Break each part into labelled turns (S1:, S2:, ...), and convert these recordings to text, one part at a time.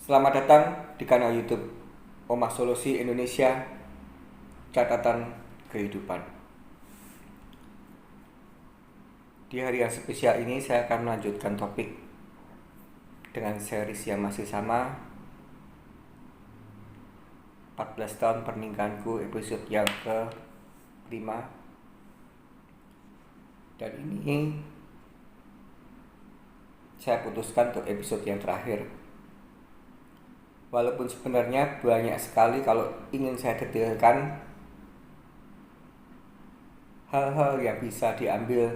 S1: Selamat datang di kanal YouTube Omah Solusi Indonesia Catatan Kehidupan. Di hari yang spesial ini saya akan melanjutkan topik dengan series yang masih sama, 14 tahun pernikahanku, episode yang ke-5. Dan ini saya putuskan untuk episode yang terakhir. Walaupun sebenarnya banyak sekali kalau ingin saya detailkan hal-hal yang bisa diambil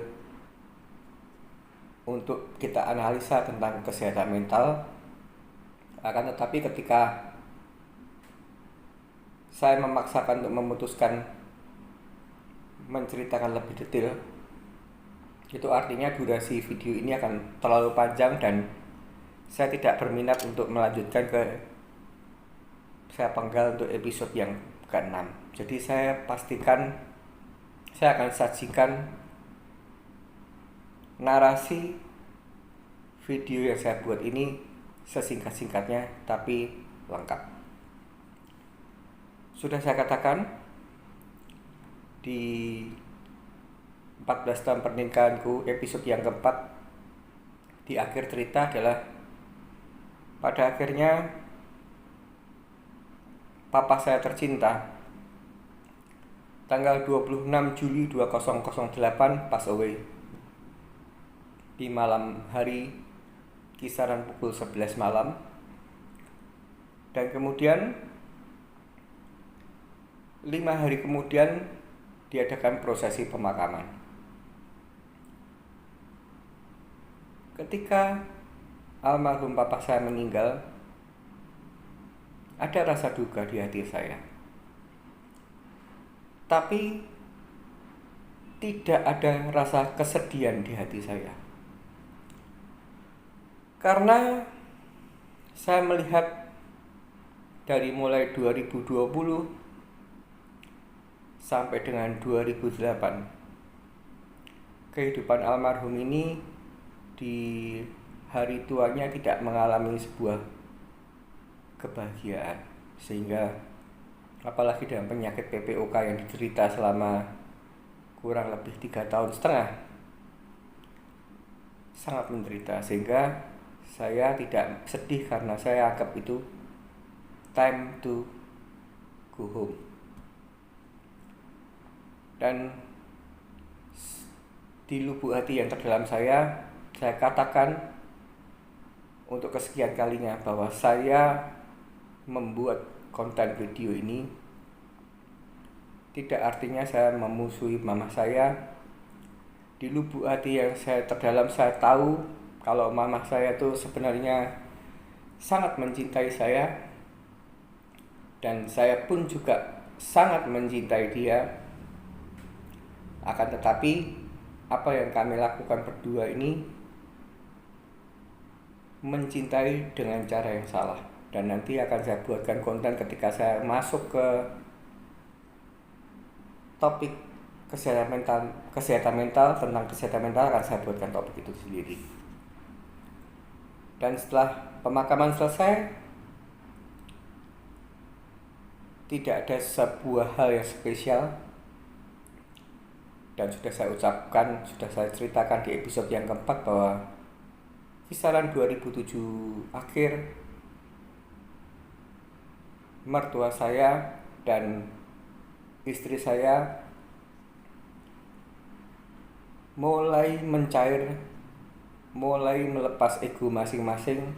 S1: untuk kita analisa tentang kesehatan mental. Akan tetapi ketika saya memaksakan untuk memutuskan menceritakan lebih detail, itu artinya durasi video ini akan terlalu panjang dan saya tidak berminat untuk melanjutkan saya penggal untuk episode yang ke-6. Jadi saya akan sajikan narasi video yang saya buat ini sesingkat-singkatnya tapi lengkap. Sudah saya katakan di 14 tahun pernikahanku, episode yang keempat, di akhir cerita adalah pada akhirnya papa saya tercinta tanggal 26 Juli 2008 pass away di malam hari, kisaran pukul 11 malam. Dan kemudian 5 hari kemudian diadakan prosesi pemakaman. Ketika almarhum papa saya meninggal, ada rasa duka di hati saya, tapi tidak ada rasa kesedihan di hati saya, karena saya melihat dari mulai 2020 sampai dengan 2008, kehidupan almarhum ini di hari tuanya tidak mengalami sebuah kebahagiaan, sehingga apalagi dengan penyakit PPOK yang diderita selama kurang lebih 3,5 tahun, sangat menderita, sehingga saya tidak sedih karena saya anggap itu time to go home. Dan di lubuk hati yang terdalam saya katakan untuk kesekian kalinya bahwa saya membuat konten video ini tidak artinya saya memusuhi mama saya. Di lubuk hati yang saya terdalam saya tahu kalau mama saya itu sebenarnya sangat mencintai saya, dan saya pun juga sangat mencintai dia. Akan tetapi apa yang kami lakukan berdua ini mencintai dengan cara yang salah, dan nanti akan saya buatkan konten ketika saya masuk ke topik kesehatan mental tentang kesehatan mental akan saya buatkan topik itu sendiri. Dan setelah pemakaman selesai, tidak ada sebuah hal yang spesial, dan sudah saya ucapkan, sudah saya ceritakan di episode yang keempat bahwa kisaran 2007 akhir, mertua saya dan istri saya mulai mencair, mulai melepas ego masing-masing,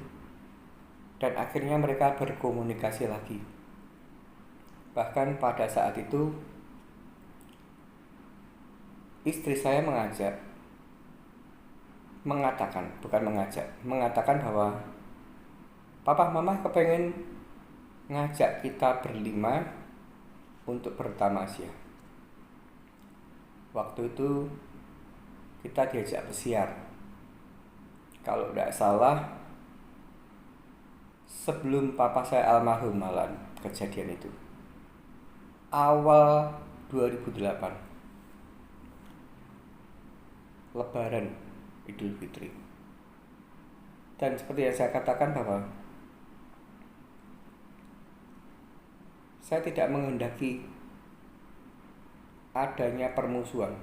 S1: dan akhirnya mereka berkomunikasi lagi. Bahkan pada saat itu istri saya mengatakan bahwa papa mama kepengen ngajak kita berlima untuk bertamasya. Waktu itu kita diajak pesiar, kalau tidak salah sebelum papa saya almarhum malam kejadian itu, awal 2008, Lebaran Idul Fitri. Dan seperti yang saya katakan bahwa Saya tidak menghendaki adanya permusuhan.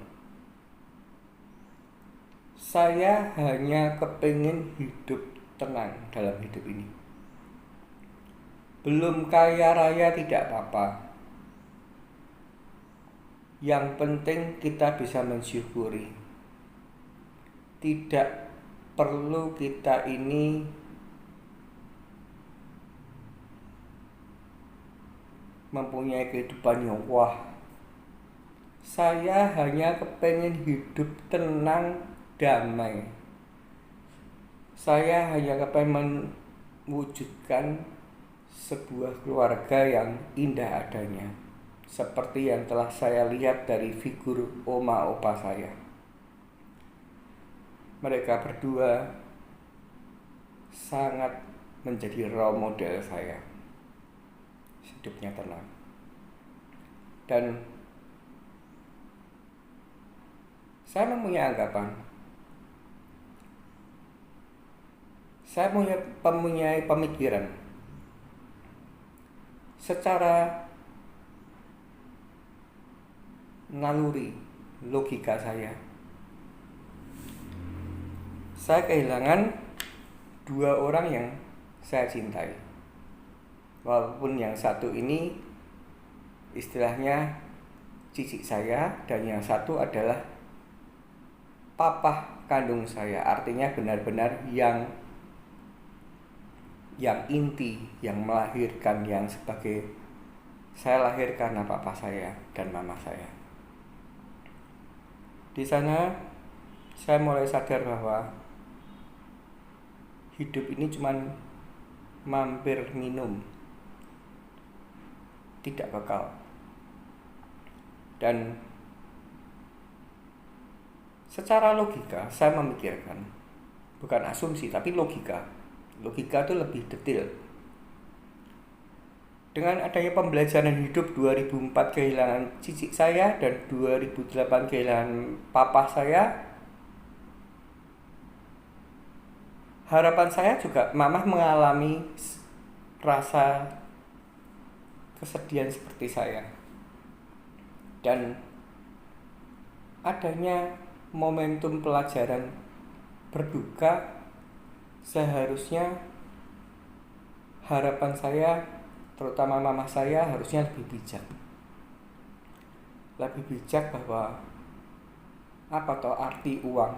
S1: Saya hanya kepingin hidup tenang dalam hidup ini. Belum kaya raya tidak apa-apa. Yang penting kita bisa mensyukuri. Tidak perlu kita ini mempunyai kehidupan yang wah. Saya hanya kepengen hidup tenang, damai. Saya hanya kepengen mewujudkan sebuah keluarga yang indah adanya, seperti yang telah saya lihat dari figur oma opa saya. Mereka berdua sangat menjadi role model saya. Hidupnya tenang. Dan saya mempunyai anggapan, saya mempunyai pemikiran secara naluri, logika saya kehilangan dua orang yang saya cintai. Walaupun yang satu ini istilahnya cicik saya, dan yang satu adalah papa kandung saya. Artinya benar-benar yang inti, yang melahirkan, yang sebagai saya lahir karena papa saya dan mama saya. Di sana saya mulai sadar bahwa hidup ini cuman mampir minum, tidak kekal. Dan secara logika saya memikirkan, bukan asumsi tapi logika itu lebih detail. Dengan adanya pembelajaran hidup 2004 kehilangan cicik saya dan 2008 kehilangan papa saya, harapan saya juga mamah mengalami rasa kesedihan seperti saya. Dan adanya momentum pelajaran berduka, seharusnya harapan saya, terutama mama saya, harusnya lebih bijak. Lebih bijak bahwa apa toh arti uang.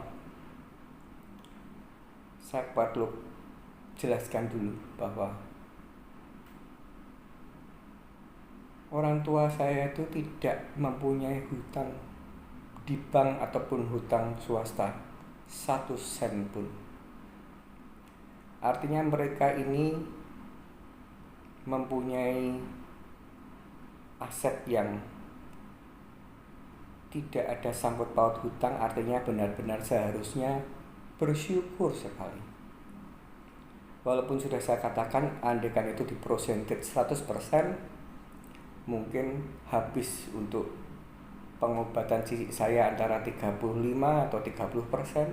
S1: Saya perlu jelaskan dulu bahwa orang tua saya itu tidak mempunyai hutang di bank ataupun hutang swasta 1 sen pun. Artinya mereka ini mempunyai aset yang tidak ada sangkut paut hutang. Artinya benar-benar seharusnya bersyukur sekali. Walaupun sudah saya katakan, andaikan itu di persentage 100%, mungkin habis untuk pengobatan cicik saya antara 35 atau 30%.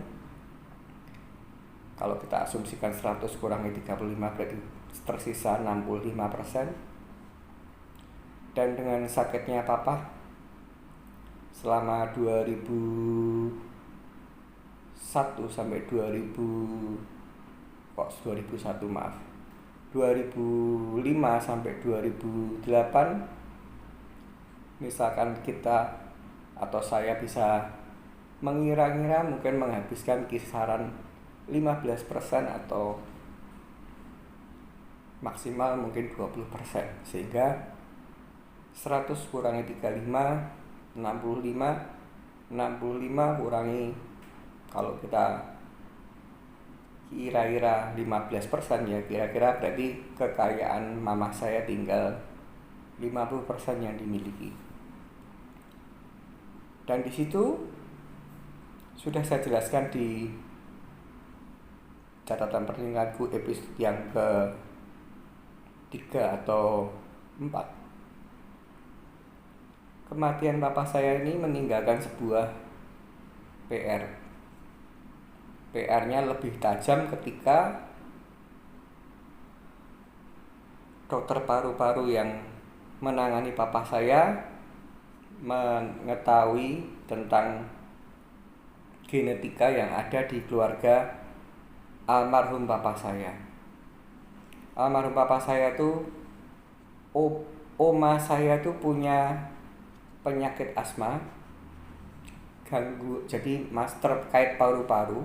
S1: Kalau kita asumsikan 100 kurangi 35 berarti tersisa 65%. Dan dengan sakitnya papa selama 2001 sampai 2005 sampai 2008, misalkan kita atau saya bisa mengira-ngira mungkin menghabiskan kisaran 15% atau maksimal mungkin 20%, sehingga 100 kurangi 35, 65 kurangi, kalau kita kira-kira 15%, ya kira-kira berarti kekayaan mama saya tinggal 50% yang dimiliki. Dan di situ sudah saya jelaskan di catatan pernikahanku episode yang ke-3 atau 4. Kematian papa saya ini meninggalkan sebuah PR. PR-nya lebih tajam ketika dokter paru-paru yang menangani papa saya, mengetahui tentang genetika yang ada di keluarga almarhum papa saya. Almarhum papa saya itu, oma saya itu punya penyakit asma, jadi terkait paru-paru.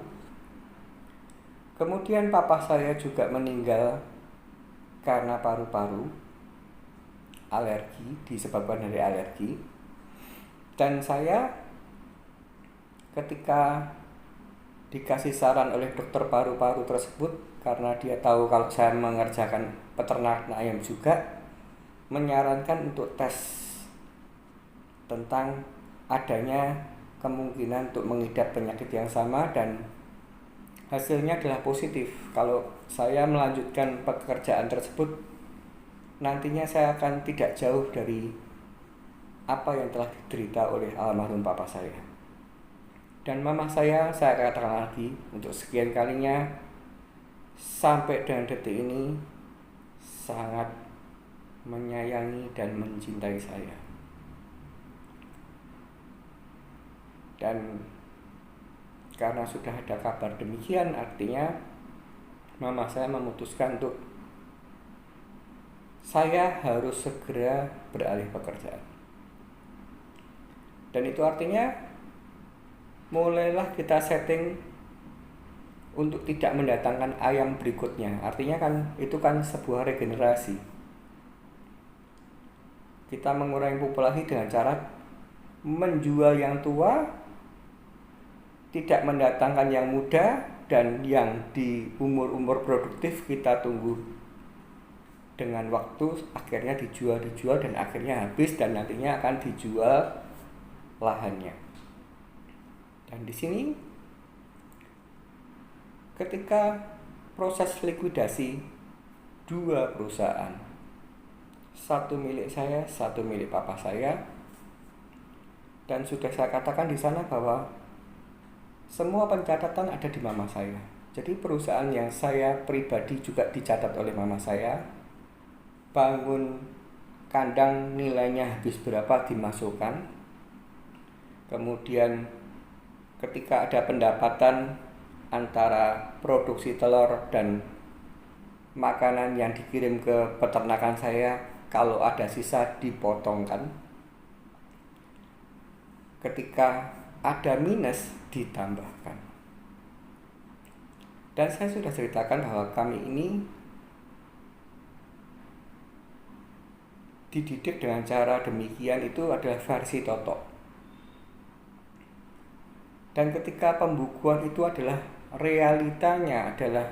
S1: Kemudian papa saya juga meninggal karena paru-paru, alergi, disebabkan dari alergi. Dan saya ketika dikasih saran oleh dokter paru-paru tersebut, karena dia tahu kalau saya mengerjakan peternakan ayam juga, menyarankan untuk tes tentang adanya kemungkinan untuk mengidap penyakit yang sama, dan hasilnya adalah positif. Kalau saya melanjutkan pekerjaan tersebut, nantinya saya akan tidak jauh dari apa yang telah diderita oleh almarhum papa saya. Dan mama saya katakan lagi untuk sekian kalinya, sampai dengan detik ini sangat menyayangi dan mencintai saya. Dan karena sudah ada kabar demikian, artinya mama saya memutuskan untuk saya harus segera beralih pekerjaan. Dan itu artinya mulailah kita setting untuk tidak mendatangkan ayam berikutnya. Artinya kan itu kan sebuah regenerasi. Kita mengurangi populasi dengan cara menjual yang tua, tidak mendatangkan yang muda, dan yang di umur-umur produktif kita tunggu dengan waktu, akhirnya dijual dan akhirnya habis, dan nantinya akan dijual lahannya. Dan di sini ketika proses likuidasi dua perusahaan, satu milik saya, satu milik papa saya, dan sudah saya katakan di sana bahwa semua pencatatan ada di mama saya. Jadi perusahaan yang saya pribadi juga dicatat oleh mama saya. Bangun kandang nilainya habis berapa dimasukkan. Kemudian ketika ada pendapatan antara produksi telur dan makanan yang dikirim ke peternakan saya, kalau ada sisa dipotongkan. Ketika ada minus ditambahkan. Dan saya sudah ceritakan bahwa kami ini dididik dengan cara demikian, itu adalah versi Toto. Dan ketika pembukuan itu adalah realitanya adalah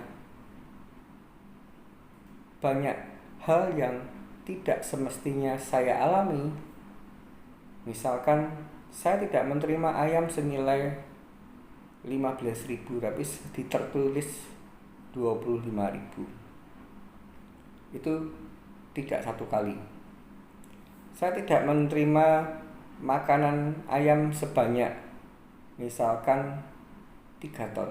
S1: banyak hal yang tidak semestinya saya alami. Misalkan saya tidak menerima ayam senilai 15.000 tapi tertulis 25.000. Itu tidak satu kali. Saya tidak menerima makanan ayam sebanyak misalkan 3 ton.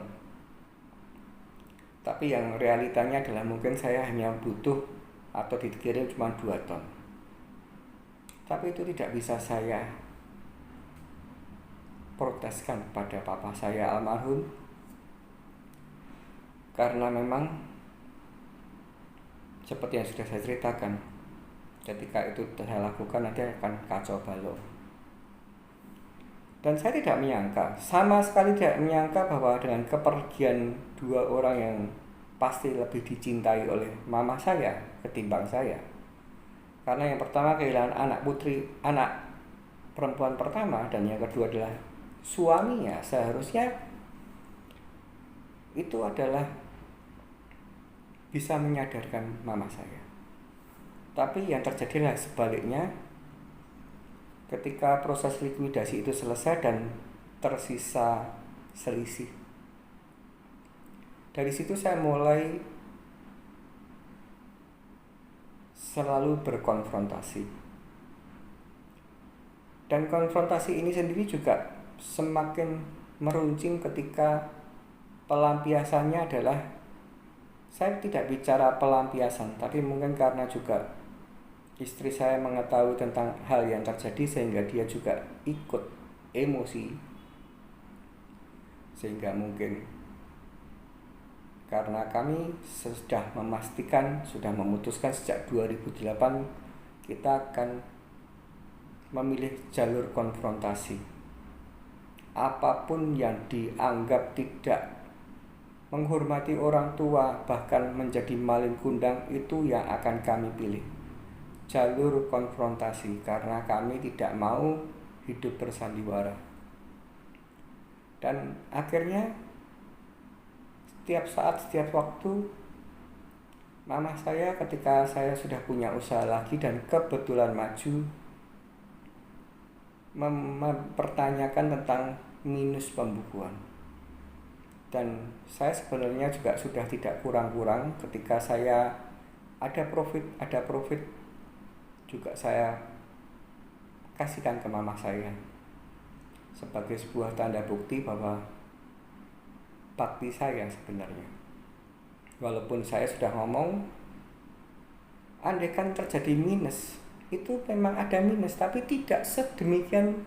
S1: Tapi yang realitanya adalah mungkin saya hanya butuh atau dikirim cuma 2 ton. Tapi itu tidak bisa saya proteskan pada papa saya almarhum, karena memang seperti yang sudah saya ceritakan, ketika itu saya lakukan nanti akan kacau balau. Dan saya tidak menyangka, sama sekali tidak menyangka bahwa dengan kepergian 2 orang yang pasti lebih dicintai oleh mama saya ketimbang saya. Karena yang pertama kehilangan anak perempuan pertama, dan yang kedua adalah suaminya. Seharusnya itu adalah bisa menyadarkan mama saya. Tapi yang terjadi adalah sebaliknya. Ketika proses likuidasi itu selesai dan tersisa selisih, dari situ saya mulai selalu berkonfrontasi. Dan konfrontasi ini sendiri juga semakin meruncing ketika pelampiasannya adalah, saya tidak bicara pelampiasan, tapi mungkin karena juga istri saya mengetahui tentang hal yang terjadi sehingga dia juga ikut emosi, sehingga mungkin karena kami sudah memastikan, sudah memutuskan sejak 2008 kita akan memilih jalur konfrontasi. Apapun yang dianggap tidak menghormati orang tua, bahkan menjadi malin kundang, itu yang akan kami pilih, jalur konfrontasi, karena kami tidak mau hidup bersandiwara. Dan akhirnya setiap saat, setiap waktu, mama saya ketika saya sudah punya usaha lagi dan kebetulan maju, mempertanyakan tentang minus pembukuan. Dan saya sebenarnya juga sudah tidak kurang-kurang ketika saya ada profit juga saya kasihkan ke mama saya sebagai sebuah tanda bukti bahwa bakti saya sebenarnya. Walaupun saya sudah ngomong, andaikan terjadi minus, itu memang ada minus, tapi tidak sedemikian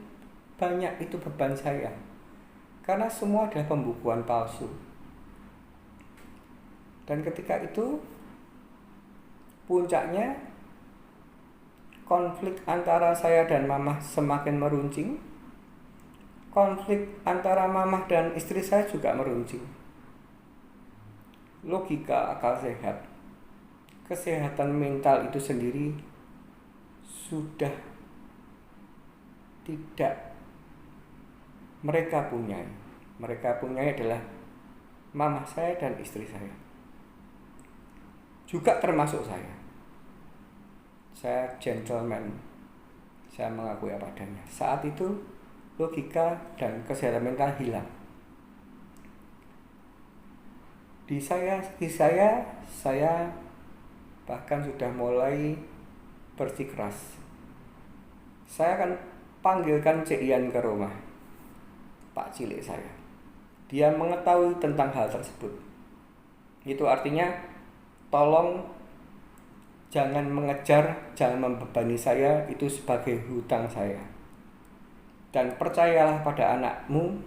S1: banyak itu beban saya, karena semua adalah pembukuan palsu. Dan ketika itu puncaknya konflik antara saya dan mamah semakin meruncing. Konflik antara mamah dan istri saya juga meruncing. Logika akal sehat, kesehatan mental itu sendiri sudah tidak mereka punya. Mereka punya adalah mamah saya dan istri saya, juga termasuk saya. Saya gentleman, saya mengakui apa adanya. Saat itu logika dan kesehatan mental hilang. Di saya bahkan sudah mulai bersikeras. Saya akan panggilkan Cik Ian ke rumah, Pak cilik saya. Dia mengetahui tentang hal tersebut. Itu artinya tolong jangan mengejar, jangan membebani saya, itu sebagai hutang saya. Dan percayalah pada anakmu,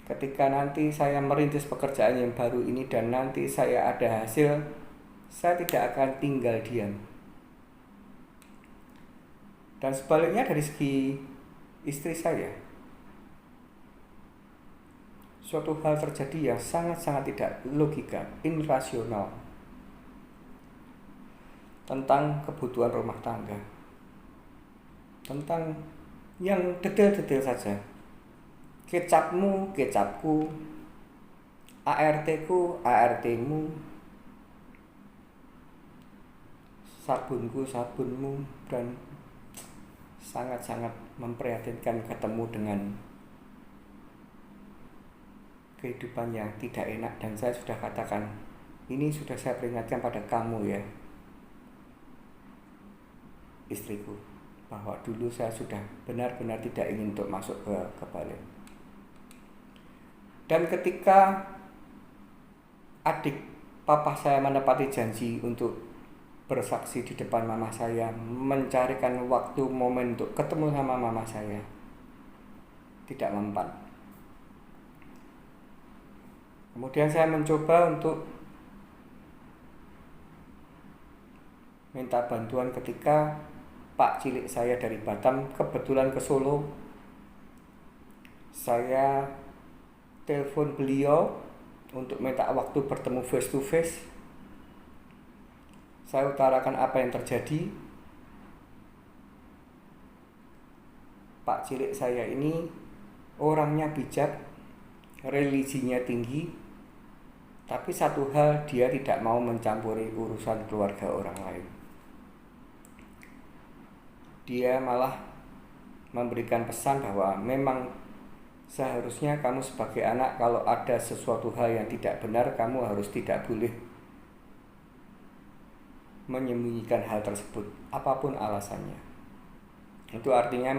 S1: ketika nanti saya merintis pekerjaan yang baru ini dan nanti saya ada hasil, saya tidak akan tinggal diam. Dan sebaliknya dari segi istri saya, suatu hal terjadi yang sangat-sangat tidak logika, irrasional, tentang kebutuhan rumah tangga, tentang yang detail-detail saja. Kecapmu, kecapku, ART-ku, ART-mu, sabunku, sabunmu, dan sangat-sangat memprihatinkan ketemu dengan kehidupan yang tidak enak. Dan saya sudah katakan, ini sudah saya peringatkan pada kamu ya, istriku, bahwa dulu saya sudah benar-benar tidak ingin untuk masuk ke balik. Dan ketika adik papa saya menepati janji untuk bersaksi di depan mama saya, mencarikan waktu momen untuk ketemu sama mama saya, tidak mempan. Kemudian saya mencoba untuk minta bantuan ketika Pak cilik saya dari Batam kebetulan ke Solo. Saya telepon beliau untuk minta waktu bertemu face to face. Saya utarakan apa yang terjadi. Pak cilik saya ini orangnya bijak, religinya tinggi, tapi satu hal, dia tidak mau mencampuri urusan keluarga orang lain. Dia malah memberikan pesan bahwa memang seharusnya kamu sebagai anak, kalau ada sesuatu hal yang tidak benar, kamu harus tidak boleh menyembunyikan hal tersebut, apapun alasannya. Itu artinya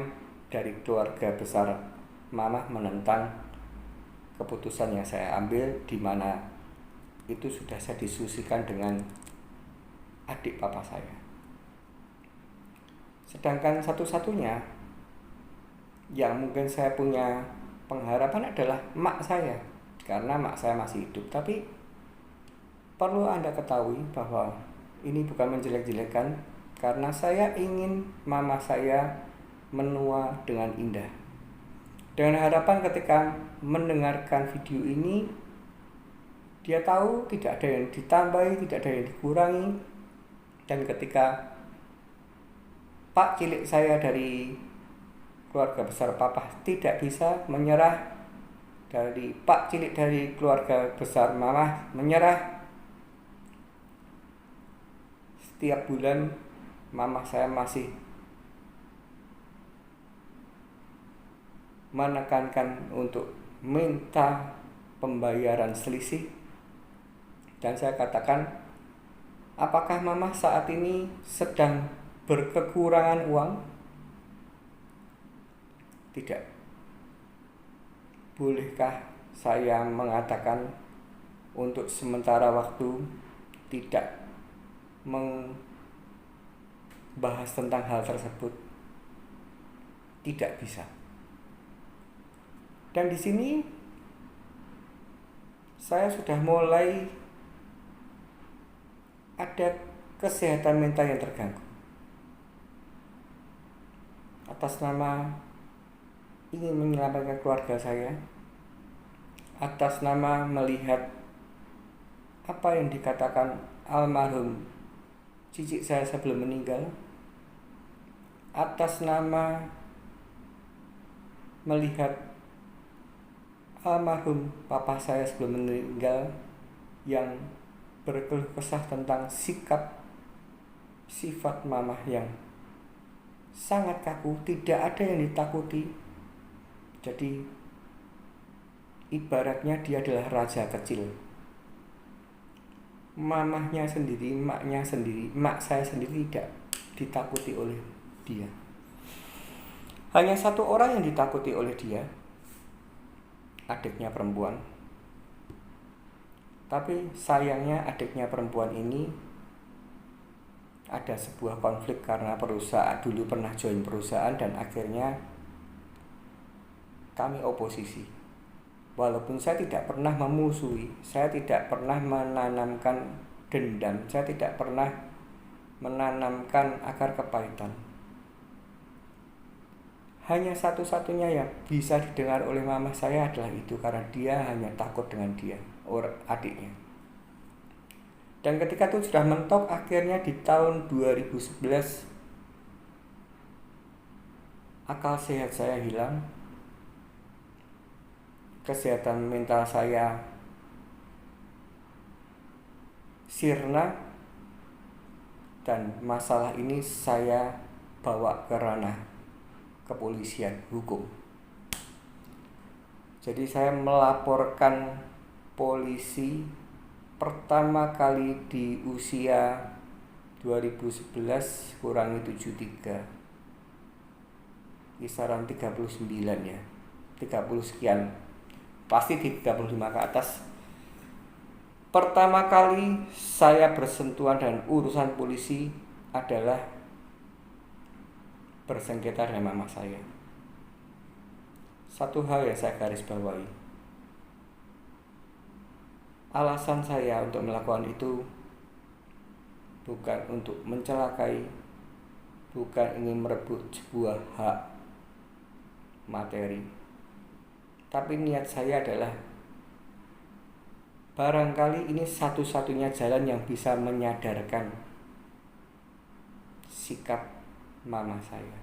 S1: dari keluarga besar mama menentang keputusan yang saya ambil, di mana itu sudah saya diskusikan dengan adik papa saya. Sedangkan satu-satunya yang mungkin saya punya pengharapan adalah mak saya, karena mak saya masih hidup. Tapi perlu Anda ketahui bahwa ini bukan menjelek-jelekan, karena saya ingin mama saya menua dengan indah. Dengan harapan ketika mendengarkan video ini, dia tahu tidak ada yang ditambahi, tidak ada yang dikurangi. Dan ketika Pak cilik saya dari keluarga besar papa tidak bisa menyerah, dari Pak cilik dari keluarga besar mama menyerah, setiap bulan mama saya masih menekankan untuk minta pembayaran selisih. Dan saya katakan, apakah mama saat ini sedang berkekurangan uang? Tidak. Bolehkah saya mengatakan untuk sementara waktu tidak membahas tentang hal tersebut? Tidak bisa. Dan di sini saya sudah mulai ada kesehatan mental yang terganggu. Atas nama ingin menyelamatkan keluarga saya, atas nama melihat apa yang dikatakan almarhum cicik saya sebelum meninggal, atas nama melihat almarhum papa saya sebelum meninggal yang berkeluh kesah tentang sifat mamah yang sangat kaku, tidak ada yang ditakuti. Jadi ibaratnya dia adalah raja kecil. Mamahnya sendiri, mak saya sendiri tidak ditakuti oleh dia. Hanya satu orang yang ditakuti oleh dia, adiknya perempuan. Tapi sayangnya adiknya perempuan ini ada sebuah konflik karena perusahaan, dulu pernah join perusahaan dan akhirnya kami oposisi. Walaupun saya tidak pernah memusuhi, saya tidak pernah menanamkan dendam, saya tidak pernah menanamkan akar kepahitan. Hanya satu-satunya yang bisa didengar oleh mama saya adalah itu, karena dia hanya takut dengan dia, adiknya. Dan ketika itu sudah mentok, akhirnya di tahun 2011 akal sehat saya hilang, kesehatan mental saya sirna, dan masalah ini saya bawa ke ranah kepolisian hukum. Jadi saya melaporkan polisi pertama kali di usia 2011 kurangi 73, kisaran 39 ya, 30 sekian, pasti di 35 ke atas. Pertama kali saya bersentuhan dengan urusan polisi adalah bersengketa dengan mama saya. Satu hal yang saya garis bawahi, alasan saya untuk melakukan itu bukan untuk mencelakai, bukan ingin merebut sebuah hak materi, tapi niat saya adalah barangkali ini satu-satunya jalan yang bisa menyadarkan sikap mama saya.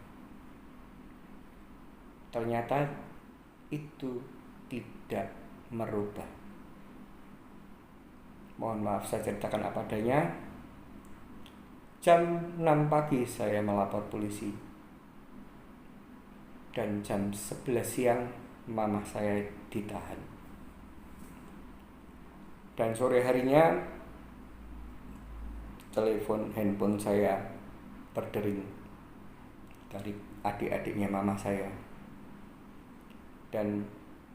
S1: Ternyata itu tidak merubah. Mohon maaf, saya ceritakan apa adanya. Jam 6 pagi saya melapor polisi, dan jam 11 siang mama saya ditahan. Dan sore harinya telepon handphone saya berdering dari adik-adiknya mama saya, dan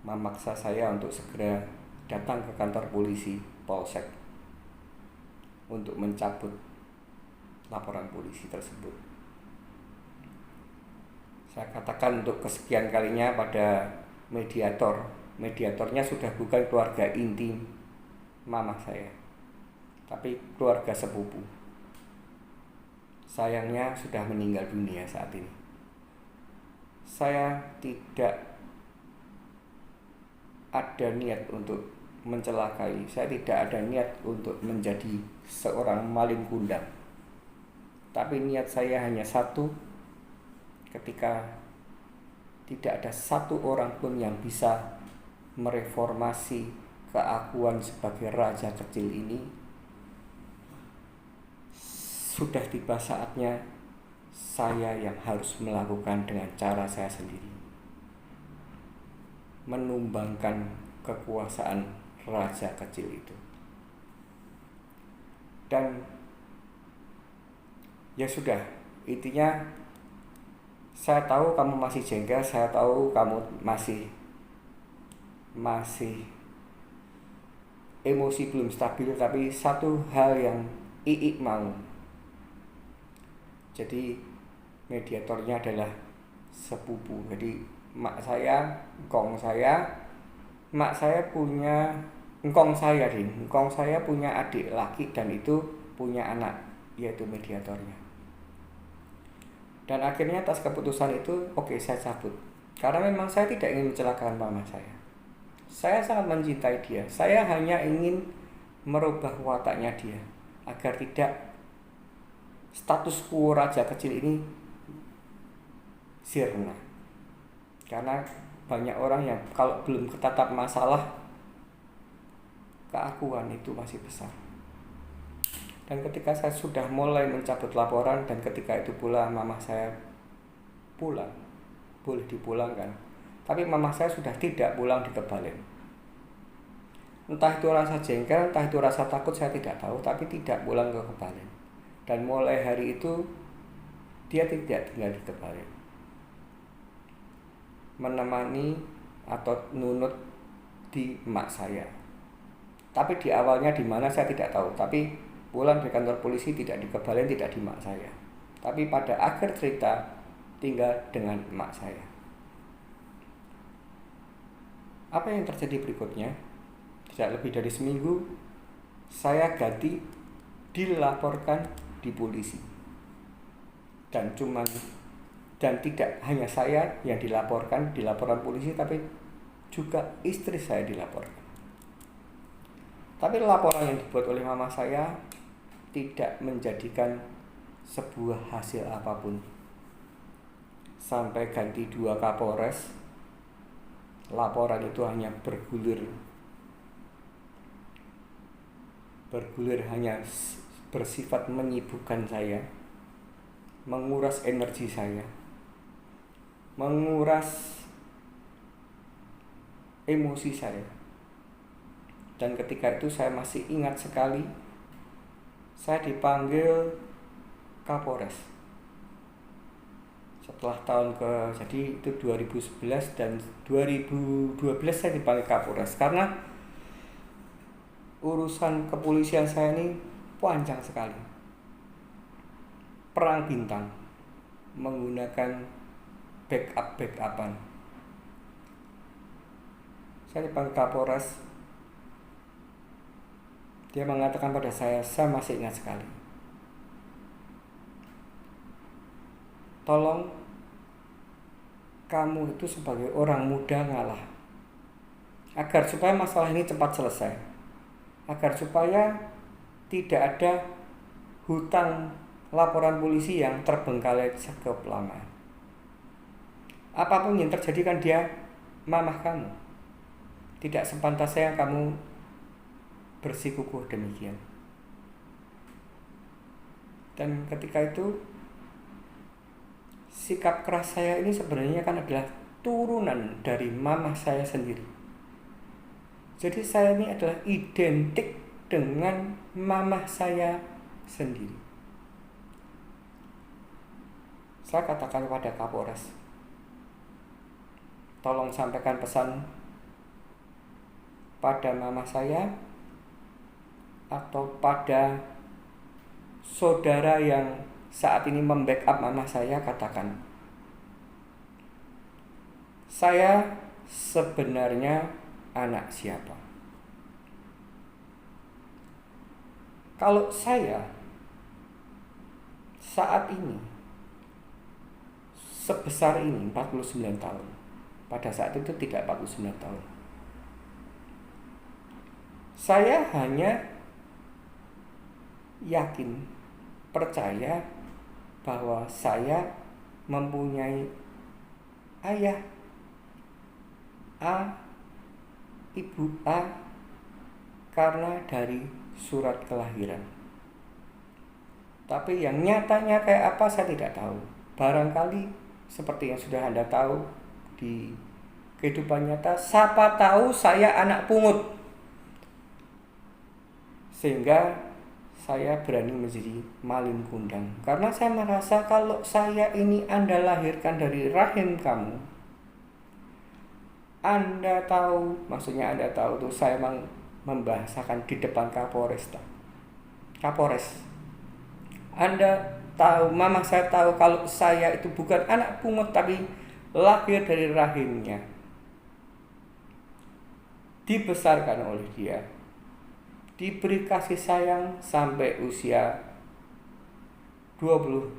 S1: memaksa saya untuk segera datang ke kantor polisi Polsek untuk mencabut laporan polisi tersebut. Saya katakan untuk kesekian kalinya pada mediator. Mediatornya sudah bukan keluarga inti mama saya, tapi keluarga sepupu. Sayangnya sudah meninggal dunia saat ini. Saya tidak ada niat untuk mencelakai, saya tidak ada niat untuk menjadi seorang maling kundang. Tapi niat saya hanya satu, ketika tidak ada satu orang pun yang bisa mereformasi keakuan sebagai raja kecil ini, sudah tiba saatnya saya yang harus melakukan dengan cara saya sendiri, menumbangkan kekuasaan raja kecil itu. Dan ya sudah, intinya saya tahu kamu masih jengkel, saya tahu kamu masih emosi belum stabil, tapi satu hal yang Iik mau. Jadi mediatornya adalah sepupu. Jadi mak saya, engkong saya punya adik laki dan itu punya anak, yaitu mediatornya. Dan akhirnya atas keputusan itu, oke, saya cabut. Karena memang saya tidak ingin mencelakakan mama saya. Saya sangat mencintai dia. Saya hanya ingin merubah wataknya dia agar tidak status quo raja kecil ini sirna. Karena banyak orang yang kalau belum ketatap masalah, keakuan itu masih besar. Dan ketika saya sudah mulai mencabut laporan, dan ketika itu pula mama saya pulang, boleh dipulangkan, tapi mama saya sudah tidak pulang di Kebalen. Entah itu rasa jengkel, entah itu rasa takut, saya tidak tahu, tapi tidak pulang ke Kebalen. Dan mulai hari itu dia tidak tinggal di Kebalen, menemani atau nunut di emak saya. Tapi di awalnya di mana saya tidak tahu, tapi pulang di kantor polisi tidak di Kebalen, tidak di emak saya. Tapi pada akhir cerita tinggal dengan emak saya. Apa yang terjadi berikutnya? Tidak lebih dari seminggu saya ganti dilaporkan di polisi. Dan tidak hanya saya yang dilaporkan polisi, tapi juga istri saya dilaporkan. Tapi laporan yang dibuat oleh mama saya tidak menjadikan sebuah hasil apapun. Sampai ganti 2 Kapolres, laporan itu hanya bergulir hanya bersifat menyibukkan saya, menguras energi saya, menguras emosi saya. Dan ketika itu saya masih ingat sekali, saya dipanggil Kapolres setelah jadi itu 2011 dan 2012 saya dipanggil Kapolres karena urusan kepolisian saya ini panjang sekali. Perang bintang, menggunakan backupan. Saya dipanggil Kapolres. Dia mengatakan pada saya masih ingat sekali, tolong kamu itu sebagai orang muda ngalah, agar supaya masalah ini cepat selesai, agar supaya tidak ada hutang laporan polisi yang terbengkalai cukup lama. Apapun yang terjadi kan dia mamah kamu. Tidak sepantasnya kamu bersikukuh demikian. Dan ketika itu sikap keras saya ini sebenarnya kan adalah turunan dari mamah saya sendiri. Jadi saya ini adalah identik dengan mamah saya sendiri. Saya katakan kepada Kapolres, tolong sampaikan pesan pada mama saya atau pada saudara yang saat ini membackup mama saya, katakan saya sebenarnya anak siapa. Kalau saya saat ini sebesar ini 49 tahun, pada saat itu tidak 49 tahun, saya hanya yakin, percaya bahwa saya mempunyai ayah A, ibu A, karena dari surat kelahiran. Tapi yang nyatanya kayak apa saya tidak tahu. Barangkali seperti yang sudah Anda tahu di kehidupan nyata, siapa tahu saya anak pungut, sehingga saya berani menjadi maling kundang. Karena saya merasa kalau saya ini Anda lahirkan dari rahim kamu, Anda tahu, maksudnya Anda tahu tuh saya memang membahasakan di depan Kapolres. Anda tahu, mama saya tahu kalau saya itu bukan anak pungut tapi lahir dari rahimnya, dibesarkan oleh dia, diberi kasih sayang sampai usia 26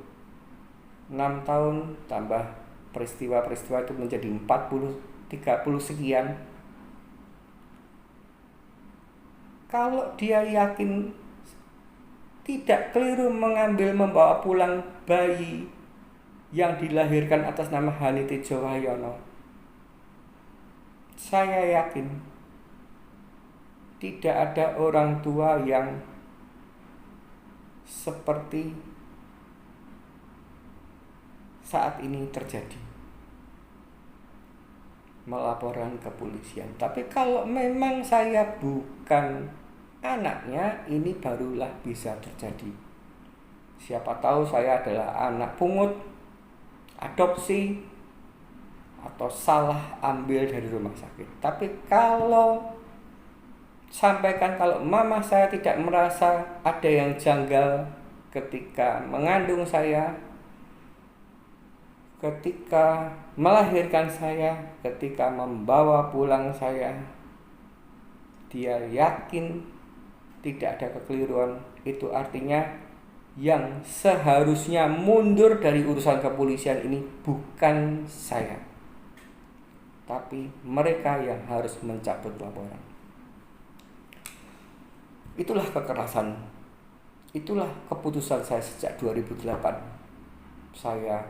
S1: tahun tambah peristiwa-peristiwa itu menjadi 40, 30 sekian. Kalau dia yakin tidak keliru membawa pulang bayi yang dilahirkan atas nama Hani Tejo Wahyono, saya yakin tidak ada orang tua yang seperti saat ini terjadi, melaporkan ke polisian. Tapi kalau memang saya bukan anaknya, ini barulah bisa terjadi. Siapa tahu saya adalah anak pungut, adopsi, atau salah ambil dari rumah sakit. Tapi kalau sampaikan kalau mama saya tidak merasa ada yang janggal ketika mengandung saya, ketika melahirkan saya, ketika membawa pulang saya, dia yakin tidak ada kekeliruan, itu artinya yang seharusnya mundur dari urusan kepolisian ini bukan saya, tapi mereka yang harus mencabut laporan. Itulah kekerasan, itulah keputusan saya sejak 2008. Saya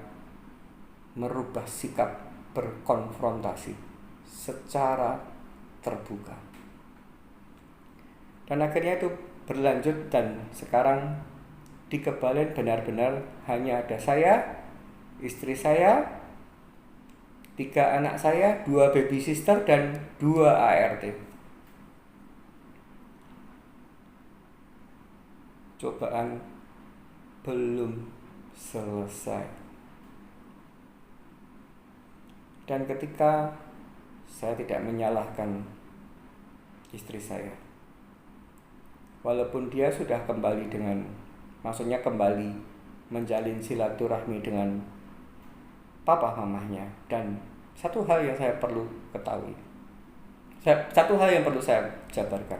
S1: merubah sikap berkonfrontasi secara terbuka. Dan akhirnya itu berlanjut dan sekarang di Kebalen benar-benar hanya ada saya, istri saya, 3 anak saya, 2 baby sister dan 2 ART. Cobaan belum selesai. Dan ketika saya tidak menyalahkan istri saya, walaupun dia sudah kembali maksudnya kembali menjalin silaturahmi dengan papa mamahnya. Dan satu hal yang saya perlu ketahui, satu hal yang perlu saya jabarkan,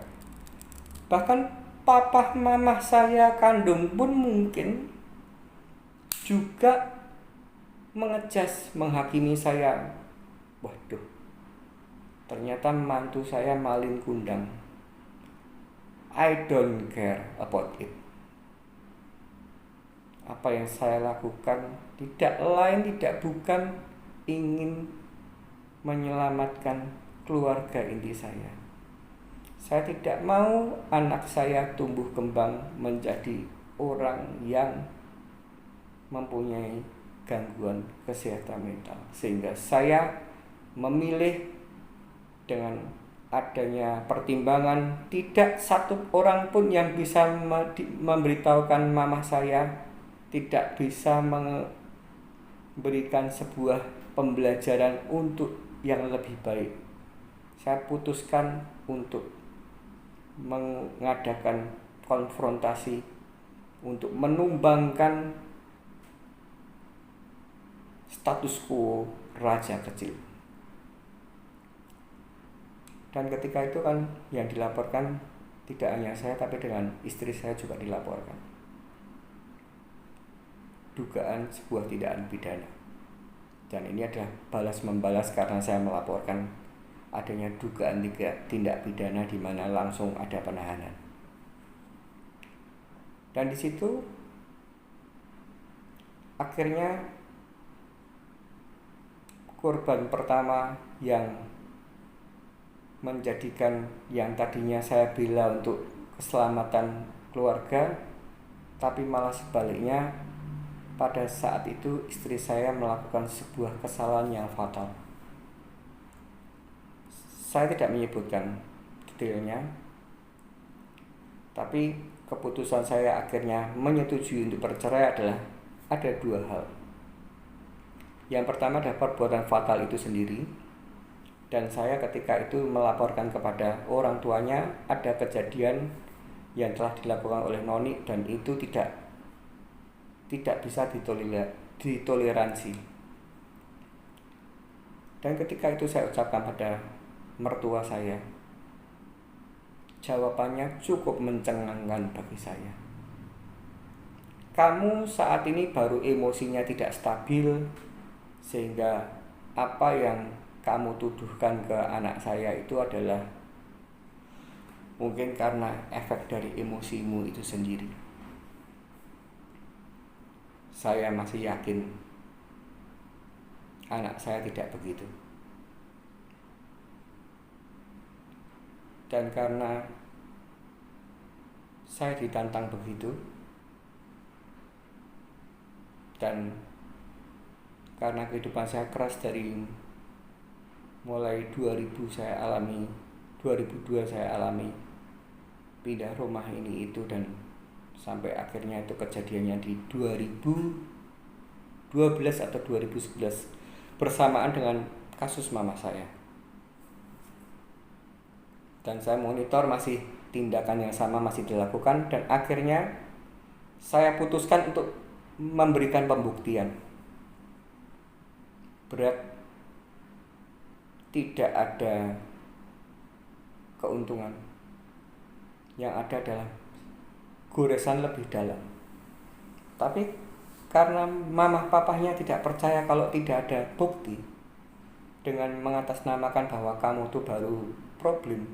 S1: bahkan papa mamah saya kandung pun mungkin juga mengejas, menghakimi saya. Waduh, ternyata mantu saya maling kundang. I don't care about it. Apa yang saya lakukan tidak lain tidak bukan ingin menyelamatkan keluarga inti saya. Saya tidak mau anak saya tumbuh kembang menjadi orang yang mempunyai gangguan kesehatan mental, sehingga saya memilih dengan adanya pertimbangan tidak satu orang pun yang bisa memberitahukan mama saya, tidak bisa memberikan sebuah pembelajaran untuk yang lebih baik. Saya putuskan untuk mengadakan konfrontasi untuk menumbangkan status quo raja kecil. Dan ketika itu kan yang dilaporkan tidak hanya saya, tapi dengan istri saya juga dilaporkan. Dugaan sebuah tindakan pidana. Dan ini adalah balas membalas karena saya melaporkan adanya dugaan tindak pidana di mana langsung ada penahanan. Dan di situ akhirnya korban pertama yang menjadikan yang tadinya saya bela untuk keselamatan keluarga, tapi malah sebaliknya pada saat itu istri saya melakukan sebuah kesalahan yang fatal. Saya tidak menyebutkan detailnya, tapi keputusan saya akhirnya menyetujui untuk bercerai adalah ada dua hal. Yang pertama adalah perbuatan fatal itu sendiri, dan saya ketika itu melaporkan kepada orang tuanya ada kejadian yang telah dilakukan oleh noni dan itu tidak bisa ditoleransi. Dan ketika itu saya ucapkan pada mertua saya, jawabannya cukup mencengangkan bagi saya. Kamu saat ini baru emosinya tidak stabil, sehingga apa yang kamu tuduhkan ke anak saya itu adalah mungkin karena efek dari emosimu itu sendiri. Saya masih yakin anak saya tidak begitu. Dan karena saya ditantang begitu, dan karena kehidupan saya keras dari mulai 2002 saya alami pindah rumah ini itu, dan sampai akhirnya itu kejadiannya di 2012 atau 2011 bersamaan dengan kasus mama saya. Dan saya monitor masih tindakan yang sama masih dilakukan, dan akhirnya saya putuskan untuk memberikan pembuktian. Berat tidak ada keuntungan, yang ada adalah goresan lebih dalam. Tapi karena mama papahnya tidak percaya kalau tidak ada bukti, dengan mengatasnamakan bahwa kamu tuh baru problem,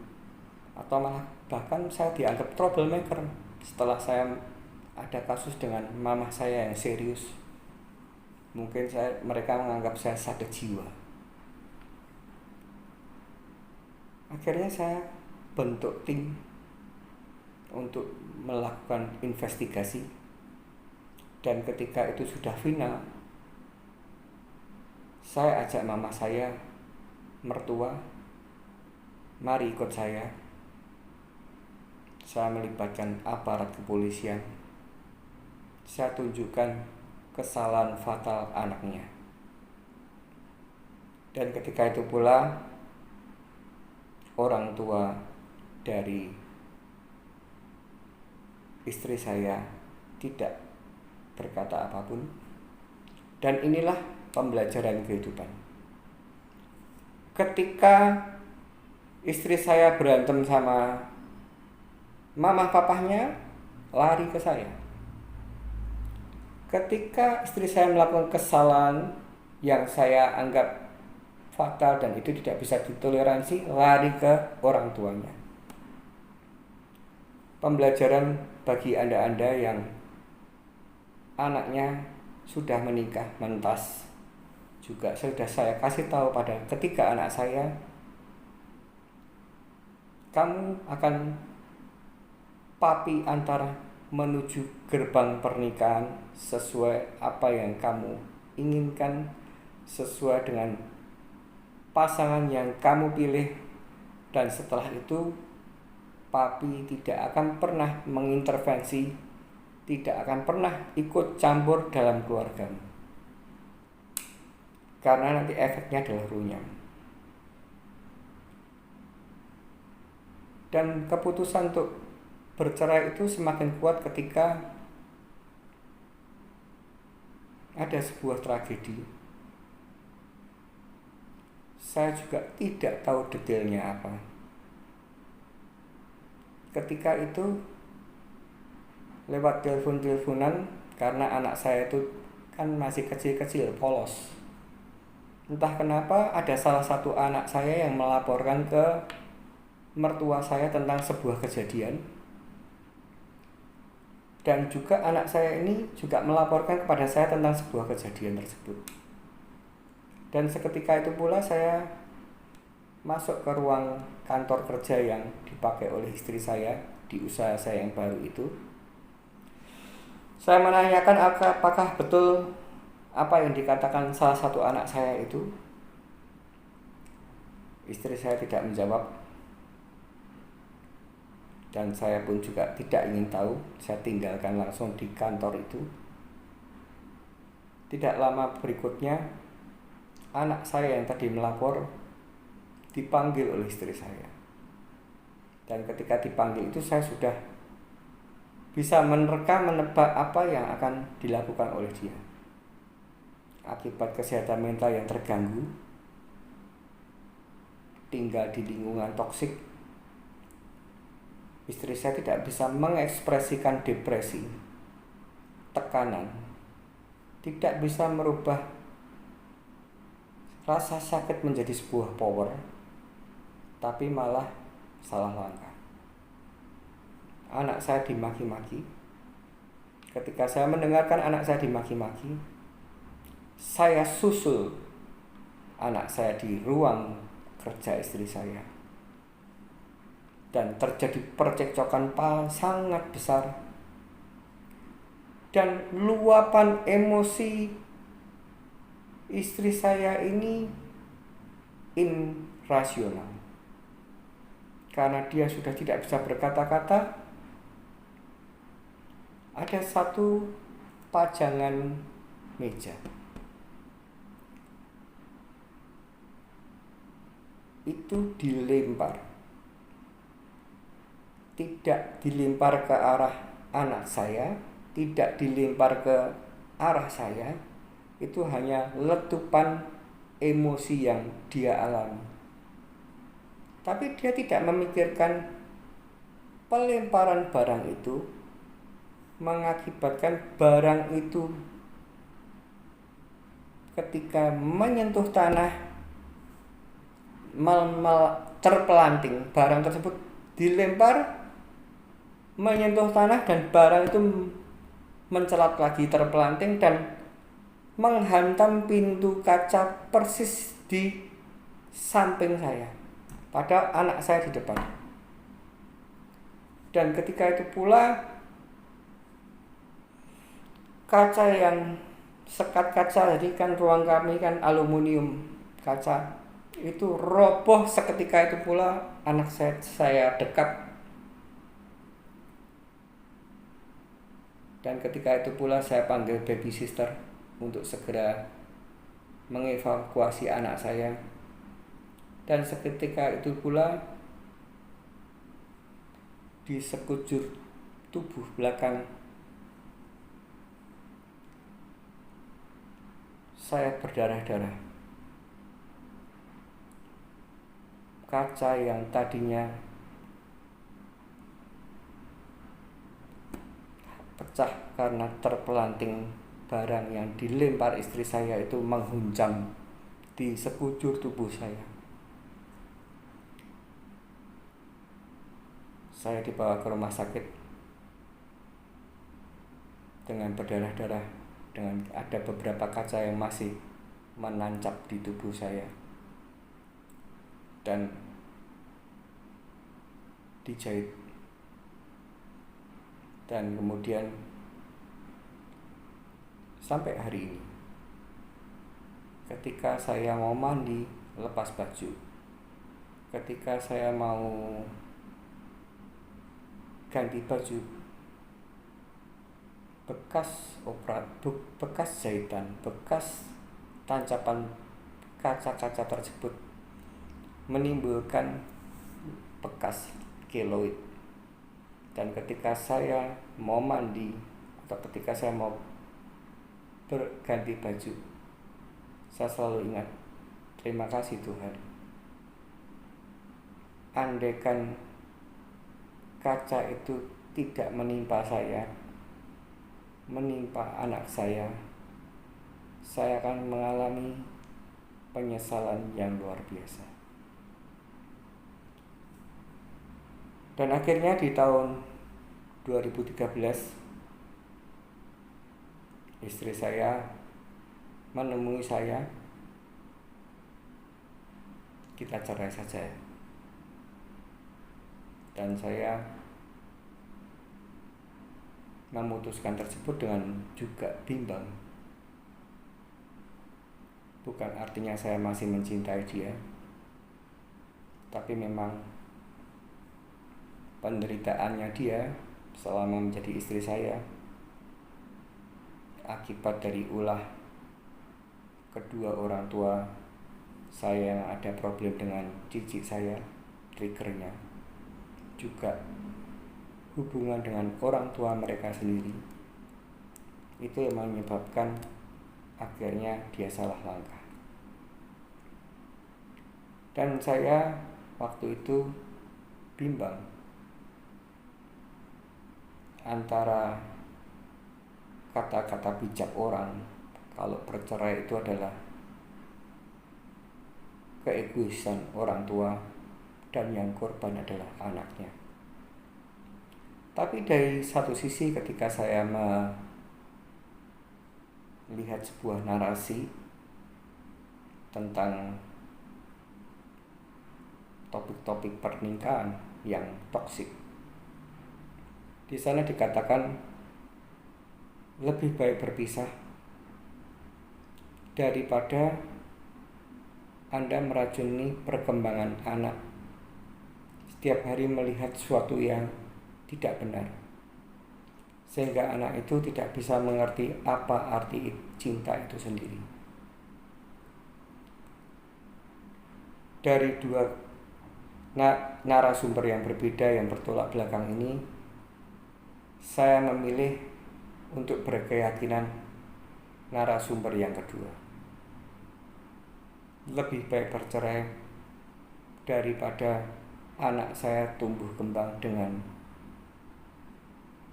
S1: atau malah bahkan saya dianggap troublemaker setelah saya ada kasus dengan mama saya yang serius. Mungkin mereka menganggap saya sakit jiwa. Akhirnya saya bentuk tim untuk melakukan investigasi, dan ketika itu sudah final, saya ajak mama saya, mertua, mari ikut saya. Saya melibatkan aparat kepolisian. Saya tunjukkan kesalahan fatal anaknya. Dan ketika itu pula orang tua dari istri saya tidak berkata apapun. Dan inilah pembelajaran kehidupan. Ketika istri saya berantem sama mama papahnya, lari ke saya. Ketika istri saya melakukan kesalahan yang saya anggap fatal dan itu tidak bisa ditoleransi, lari ke orang tuanya. Pembelajaran bagi anda-anda yang anaknya sudah menikah mentas, juga sudah saya kasih tahu pada ketika anak saya, kamu akan papi antara menuju gerbang pernikahan sesuai apa yang kamu inginkan, sesuai dengan pasangan yang kamu pilih, dan setelah itu papi tidak akan pernah mengintervensi, tidak akan pernah ikut campur dalam keluargamu, karena nanti efeknya adalah runyam. Dan keputusan untuk bercerai itu semakin kuat ketika ada sebuah tragedi. Saya juga tidak tahu detailnya apa, ketika itu lewat telepon-teleponan, karena anak saya itu kan masih kecil-kecil, polos. Entah kenapa ada salah satu anak saya yang melaporkan ke mertua saya tentang sebuah kejadian. Dan juga anak saya ini juga melaporkan kepada saya tentang sebuah kejadian tersebut. Dan seketika itu pula saya masuk ke ruang kantor kerja yang dipakai oleh istri saya di usaha saya yang baru itu. Saya menanyakan apakah betul apa yang dikatakan salah satu anak saya itu. Istri saya tidak menjawab, dan saya pun juga tidak ingin tahu. Saya tinggalkan langsung di kantor itu. Tidak lama berikutnya, anak saya yang tadi melapor dipanggil oleh istri saya. Dan ketika dipanggil itu saya sudah bisa menebak apa yang akan dilakukan oleh dia. Akibat kesehatan mental yang terganggu, tinggal di lingkungan toksik, istri saya tidak bisa mengekspresikan depresi, tekanan, tidak bisa merubah rasa sakit menjadi sebuah power, tapi malah salah langkah. Anak saya dimaki-maki. Ketika saya mendengarkan anak saya dimaki-maki, saya susul anak saya di ruang kerja istri saya. Dan terjadi percekcokan sangat besar. Dan luapan emosi istri saya ini irasional. Karena dia sudah tidak bisa berkata-kata, ada satu pajangan meja. Itu dilempar. Tidak dilempar ke arah anak saya, tidak dilempar ke arah saya. Itu hanya letupan emosi yang dia alami. Tapi dia tidak memikirkan pelemparan barang itu mengakibatkan barang itu ketika menyentuh tanah terpelanting. Barang tersebut dilempar, menyentuh tanah, dan barang itu mencelat lagi, terpelanting, dan menghantam pintu kaca persis di samping saya. Padahal anak saya di depan. Dan ketika itu pula kaca yang sekat kaca, jadi kan ruang kami kan aluminium kaca, itu roboh seketika itu pula. Anak saya dekat. Dan ketika itu pula saya panggil baby sister untuk segera mengevakuasi anak saya. Dan seketika itu pula di sekujur tubuh belakang saya berdarah-darah. Kaca yang tadinya pecah karena terpelanting barang yang dilempar istri saya itu menghunjam di sekujur tubuh saya. Saya dibawa ke rumah sakit dengan berdarah-darah, dengan ada beberapa kaca yang masih menancap di tubuh saya dan dijahit. Dan kemudian sampai hari ini, ketika saya mau mandi, lepas baju, ketika saya mau ganti baju, bekas jahitan, bekas tancapan kaca-kaca tersebut menimbulkan bekas keloid. Dan ketika saya mau mandi atau ketika saya mau berganti baju, saya selalu ingat, terima kasih Tuhan. Andaikan kaca itu tidak menimpa saya, menimpa anak saya akan mengalami penyesalan yang luar biasa. Dan akhirnya di tahun 2013 istri saya menemui saya, kita cerai saja. Dan saya memutuskan tersebut dengan juga bimbang. Bukan artinya saya masih mencintai dia, tapi memang penderitaannya dia selama menjadi istri saya akibat dari ulah kedua orang tua saya yang ada problem dengan cicit saya, triggernya juga hubungan dengan orang tua mereka sendiri. Itu yang menyebabkan akhirnya dia salah langkah. Dan saya waktu itu bimbang antara kata-kata bijak orang kalau bercerai itu adalah keegoisan orang tua dan yang korban adalah anaknya. Tapi dari satu sisi ketika saya melihat sebuah narasi tentang topik-topik pernikahan yang toksik, di sana dikatakan lebih baik berpisah daripada Anda meracuni perkembangan anak setiap hari melihat sesuatu yang tidak benar, sehingga anak itu tidak bisa mengerti apa arti cinta itu sendiri. Dari dua narasumber yang berbeda yang bertolak belakang ini, saya memilih untuk berkeyakinan narasumber yang kedua. Lebih baik bercerai daripada anak saya tumbuh kembang dengan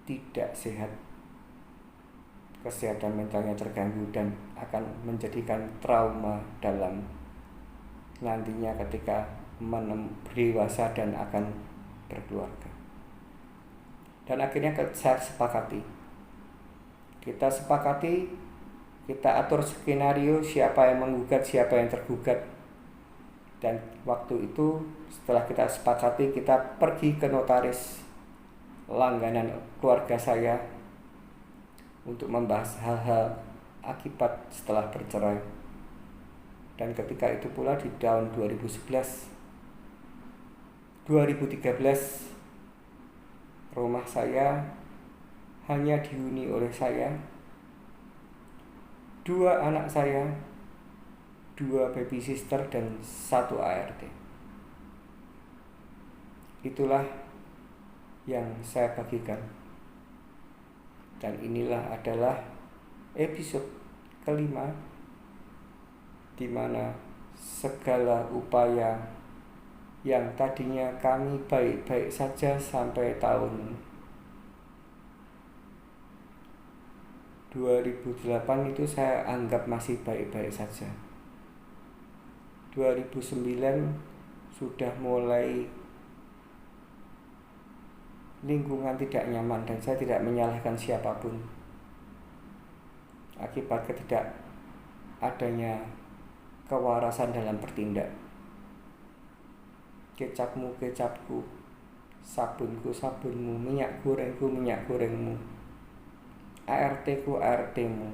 S1: tidak sehat, kesehatan mentalnya terganggu dan akan menjadikan trauma dalam nantinya ketika dewasa dan akan berkeluarga. Dan akhirnya saya sepakati, kita atur skenario siapa yang menggugat, siapa yang tergugat. Dan waktu itu setelah kita sepakati, kita pergi ke notaris langganan keluarga saya untuk membahas hal-hal akibat setelah bercerai. Dan ketika itu pula di tahun 2013 rumah saya hanya dihuni oleh saya, 2 anak saya, 2 baby sister dan 1 ART. Itulah yang saya bagikan. Dan inilah adalah episode kelima di mana segala upaya yang tadinya kami baik-baik saja sampai tahun 2008 itu saya anggap masih baik-baik saja. 2009 sudah mulai lingkungan tidak nyaman dan saya tidak menyalahkan siapapun akibat ketidak adanya kewarasan dalam bertindak. Kecapmu kecapku, sabunku sabunmu, minyak gorengku minyak gorengmu, ART-ku ART-mu.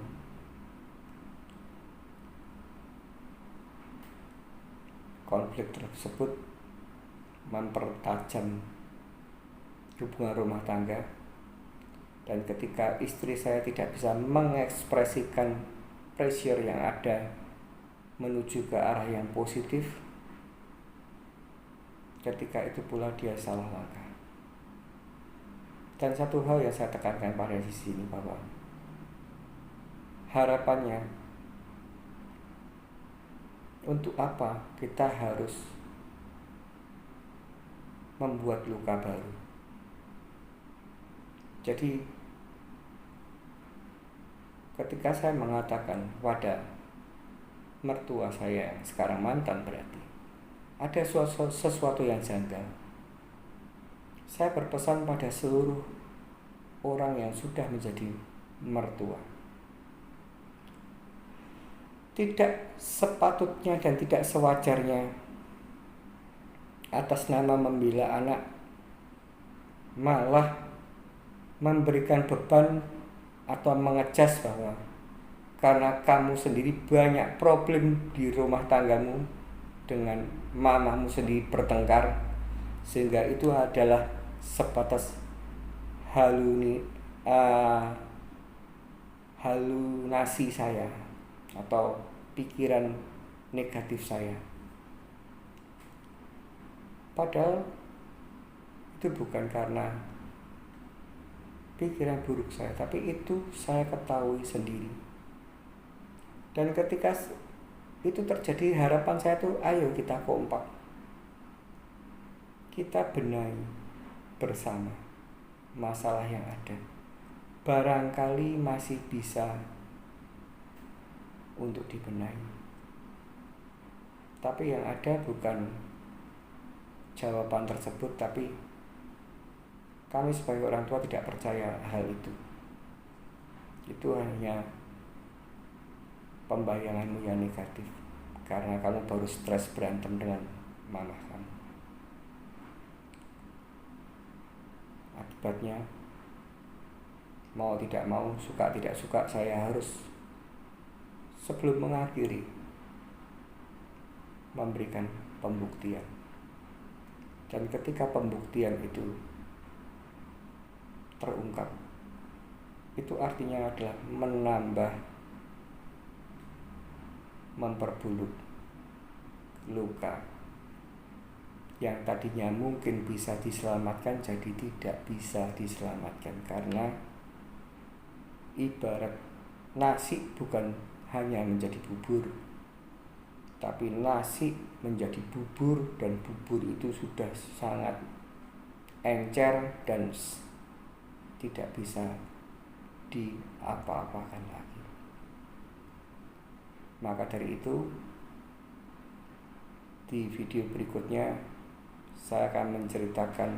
S1: Konflik tersebut mempertajam hubungan rumah tangga, dan ketika istri saya tidak bisa mengekspresikan pressure yang ada menuju ke arah yang positif, ketika itu pula dia salah langkah. Dan satu hal yang saya tekankan pada sisi ini bahwa harapannya, untuk apa kita harus membuat luka baru? Jadi ketika saya mengatakan pada mertua saya yang sekarang mantan, berarti ada sesuatu yang janggal. Saya berpesan pada seluruh orang yang sudah menjadi mertua, tidak sepatutnya dan tidak sewajarnya atas nama membela anak malah memberikan beban atau mengejas bahwa karena kamu sendiri banyak problem di rumah tanggamu dengan mamamu sendiri bertengkar, sehingga itu adalah sebatas halunasi saya atau pikiran negatif saya. Padahal itu bukan karena pikiran buruk saya, tapi itu saya ketahui sendiri. Dan ketika itu terjadi, harapan saya tuh ayo kita kompak, kita benahi bersama masalah yang ada. Barangkali masih bisa untuk dibenahi. Tapi yang ada bukan jawaban tersebut, tapi kami sebagai orang tua tidak percaya hal itu. Itu hanya pembayanganmu yang negatif, karena kamu baru stres berantem dengan mama kamu. Akibatnya mau tidak mau, suka tidak suka, saya harus sebelum mengakhiri memberikan pembuktian. Dan ketika pembuktian itu terungkap, itu artinya adalah menambah, memperburuk luka yang tadinya mungkin bisa diselamatkan jadi tidak bisa diselamatkan. Karena ibarat nasi bukan hanya menjadi bubur, tapi nasi menjadi bubur, dan bubur itu sudah sangat encer dan tidak bisa diapa-apakan lagi. Maka dari itu, di video berikutnya saya akan menceritakan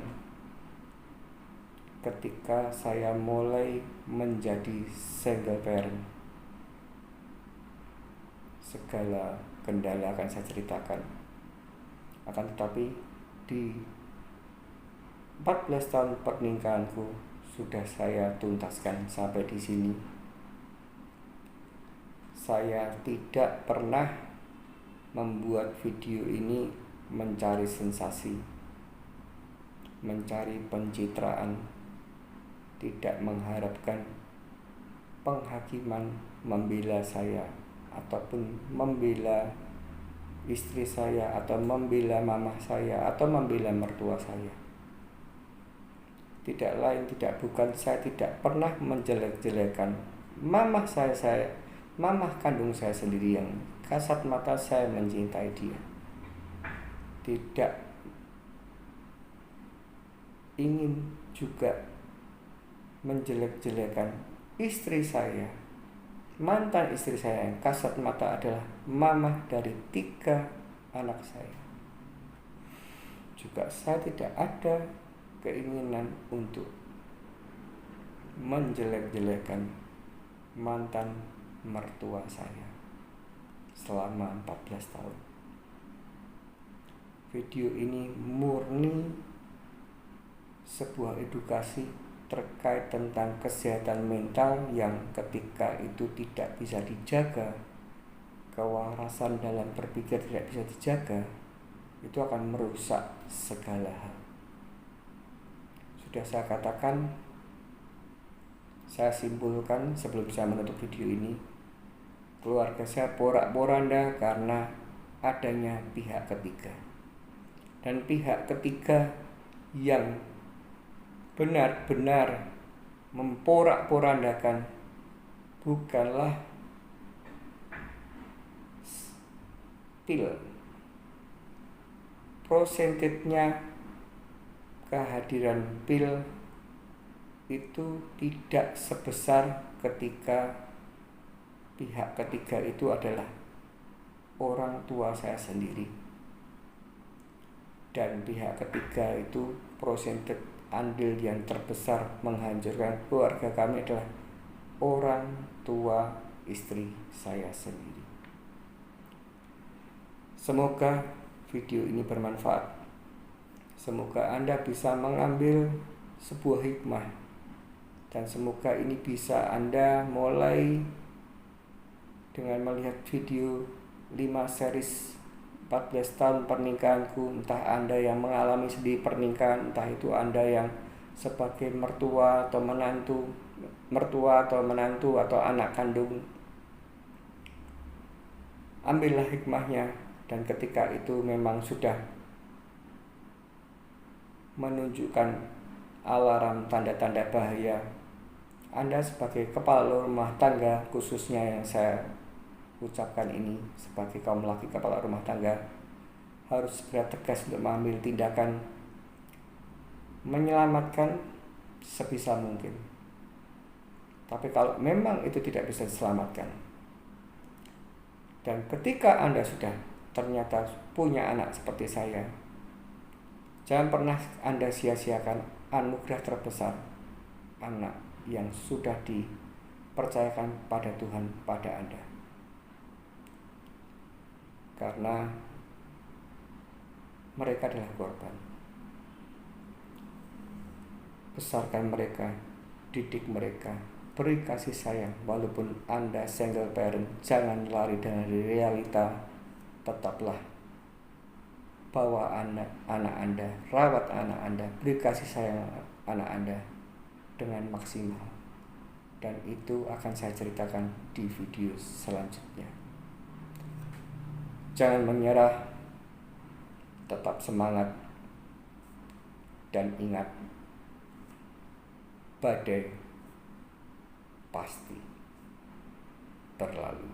S1: ketika saya mulai menjadi single parent. Segala kendala akan saya ceritakan. Akan tetapi di 14 tahun pernikahanku sudah saya tuntaskan sampai di sini. Saya tidak pernah membuat video ini mencari sensasi, mencari pencitraan, tidak mengharapkan penghakiman membela saya ataupun membela istri saya atau membela mama saya atau membela mertua saya. Tidak lain tidak bukan, saya tidak pernah menjelek-jelekan mama kandung saya sendiri yang kasat mata saya mencintai dia. Tidak ingin juga menjelek-jelekan istri saya, mantan istri saya yang kasat mata adalah mama dari 3 anak saya. Juga saya tidak ada keinginan untuk menjelek-jelekan mantan mertua saya selama 14 tahun. Video ini murni sebuah edukasi terkait tentang kesehatan mental yang ketika itu tidak bisa dijaga, kewarasan dalam berpikir tidak bisa dijaga, itu akan merusak segala hal. Sudah saya katakan, saya simpulkan sebelum saya menutup video ini, keluarga saya porak-poranda karena adanya pihak ketiga. Dan pihak ketiga yang benar-benar memporak-porandakan bukanlah pil. Prosentitnya kehadiran pil itu tidak sebesar ketika pihak ketiga itu adalah orang tua saya sendiri. Dan pihak ketiga itu persentase andil yang terbesar menghancurkan keluarga kami adalah orang tua istri saya sendiri. Semoga video ini bermanfaat. Semoga Anda bisa mengambil sebuah hikmah, dan semoga ini bisa Anda mulai dengan melihat video 5 series 14 tahun pernikahanku. Entah Anda yang mengalami sedih pernikahan, entah itu Anda yang sebagai mertua atau menantu atau anak kandung. Ambillah hikmahnya, dan ketika itu memang sudah menunjukkan alarm tanda-tanda bahaya, Anda sebagai kepala rumah tangga, khususnya yang saya ucapkan ini sebagai kaum laki kepala rumah tangga, harus segera tegas untuk mengambil tindakan menyelamatkan sebisa mungkin. Tapi kalau memang itu tidak bisa diselamatkan, dan ketika Anda sudah ternyata punya anak seperti saya, jangan pernah Anda sia-siakan anugerah terbesar, anak yang sudah dipercayakan pada Tuhan pada Anda. Karena mereka adalah korban. Besarkan mereka, didik mereka, beri kasih sayang. Walaupun Anda single parent, jangan lari dari realita. Tetaplah bawa anak Anda, rawat anak Anda, beri kasih sayang anak Anda dengan maksimal. Dan itu akan saya ceritakan di video selanjutnya. Jangan menyerah, tetap semangat, dan ingat, badai pasti berlalu.